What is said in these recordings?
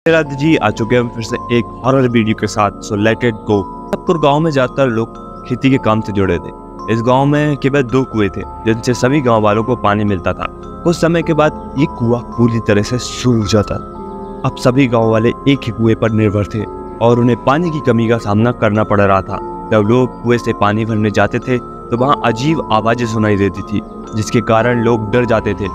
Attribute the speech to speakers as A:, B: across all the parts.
A: फिर राधे जी आ चुके हैं फिर से एक हॉरर वीडियो के साथ। So let it go. Jagatpur गांव में ज्यादातर लोग खेती के काम से जुड़े थे। इस गांव में केवल 2 कुएं थे जिनसे सभी गांव वालों को पानी मिलता था। कुछ समय के बाद ये कुआं पूरी तरह से सूख जाता। अब सभी गांव वाले एक ही कुएं पर निर्भर थे और उन्हें पानी की कमी का सामना करना पड़ रहा था। जब लोग कुएं से पानी भरने जाते थे तो वहां अजीब आवाजें सुनाई देती थी, जिसके कारण लोग डर जाते थे।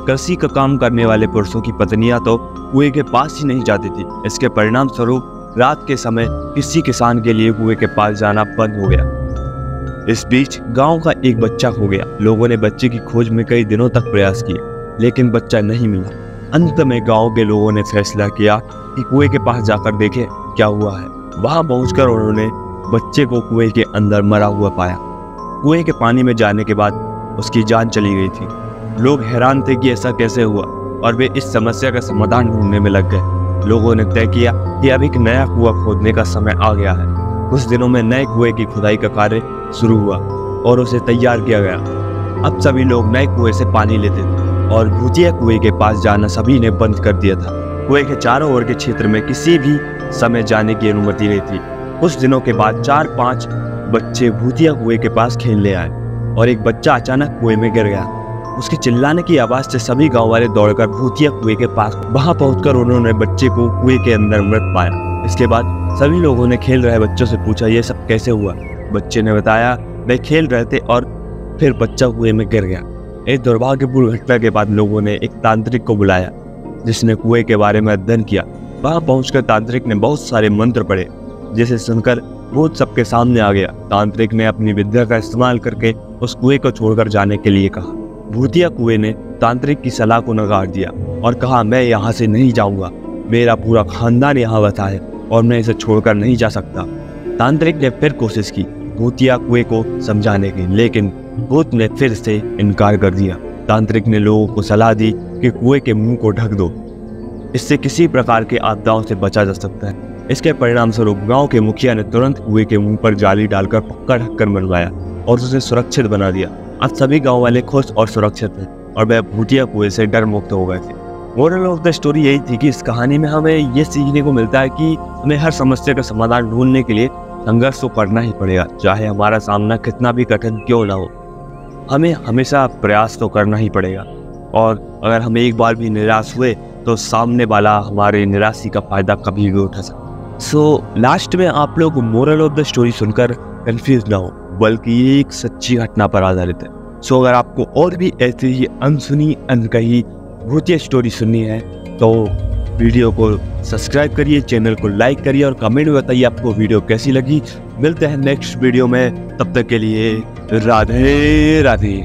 A: कृषि का काम करने वाले पुरुषों की पत्नियां तो कुएं के पास ही नहीं जाती थी। इसके परिणाम स्वरूप रात के समय किसी किसान के लिए कुएं के पास जाना बंद हो गया। इस बीच गांव का एक बच्चा खो गया। लोगों ने बच्चे की खोज में कई दिनों तक प्रयास किए, लेकिन बच्चा नहीं मिला। अंत में गांव के लोगों ने फैसला किया कि कुएं के पास जाकर देखें क्या हुआ है। वहां पहुंचकर उन्होंने बच्चे को कुएं के अंदर मरा हुआ पाया। कुएं के पानी में जाने के बाद उसकी जान चली गई थी। लोग हैरान थे कि ऐसा कैसे हुआ और वे इस समस्या का समाधान ढूंढने में लग गए। लोगों ने तय किया कि अब एक नया कुआं खोदने का समय आ गया है। कुछ दिनों में नए कुएं की खुदाई का कार्य शुरू हुआ और उसे तैयार किया गया। अब सभी लोग नए कुएं से पानी लेते थे और भूतिया कुएं के पास जाना सभी ने बंद कर दिया था। कुएं के चारों ओर के क्षेत्र में किसी भी समय जाने की अनुमति नहीं थी। कुछ दिनों के बाद 4-5 बच्चे भूतिया कुएं के पास खेलने आए और एक बच्चा अचानक कुएं में गिर गया। उसके चिल्लाने की आवाज से सभी गांव वाले दौड़कर भूतिया कुएं के पास वहां पहुंचकर उन्होंने बच्चे को कुएं के अंदर मृत पाया। इसके बाद सभी लोगों ने खेल रहे बच्चों से पूछा ये सब कैसे हुआ। बच्चे ने बताया वे खेल रहे थे और फिर बच्चा कुएं में गिर गया। इस दुर्भाग्यपूर्ण घटना के बाद लोगों ने एक तांत्रिक को बुलाया जिसने कुएं के बारे में अध्ययन किया। वहां पहुंचकर तांत्रिक ने बहुत सारे मंत्र पढ़े, जिसे सुनकर भूत सबके सामने आ गया। तांत्रिक ने अपनी विद्या का इस्तेमाल करके उस कुएं को छोड़कर जाने के लिए कहा। भूतिया कुएं ने तांत्रिक की सलाह को नकार दिया और कहा मैं यहाँ से नहीं जाऊंगा, मेरा पूरा खानदान यहाँ बसा है और मैं इसे छोड़कर नहीं जा सकता। तांत्रिक ने फिर कोशिश की भूतिया कुएं को समझाने की, लेकिन भूत ने फिर से इनकार कर दिया। तांत्रिक ने लोगों को सलाह दी कि कुएं के मुंह को ढक दो, इससे किसी प्रकार के आपदाओं से बचा जा सकता है। इसके परिणाम स्वरूप गांव के मुखिया ने तुरंत कुएं के मुंह पर जाली डालकर पक्का ढक्कन बनवाया और उसे सुरक्षित बना दिया। अब सभी गांव वाले खुश और सुरक्षित थे और वह भूतिया कुएं से डर मुक्त हो गए थे। मोरल ऑफ द स्टोरी यही थी कि इस कहानी में हमें ये सीखने को मिलता है कि हमें हर समस्या का समाधान ढूंढने के लिए संघर्ष तो करना ही पड़ेगा, चाहे हमारा सामना कितना भी कठिन क्यों ना हो। हमें हमेशा प्रयास तो करना ही पड़ेगा और अगर हम एक बार भी निराश हुए तो सामने वाला हमारे निराशा का फायदा कभी भी उठा सकता। सो लास्ट में आप लोग मोरल ऑफ द स्टोरी सुनकर कंफ्यूज ना हो, बल्कि ये एक सच्ची घटना पर आधारित है। सो अगर आपको और भी ऐसी ही अनसुनी अनकही भूतिया स्टोरी सुननी है तो वीडियो को सब्सक्राइब करिए, चैनल को लाइक करिए और कमेंट में बताइए आपको वीडियो कैसी लगी। मिलते हैं नेक्स्ट वीडियो में, तब तक के लिए राधे राधे।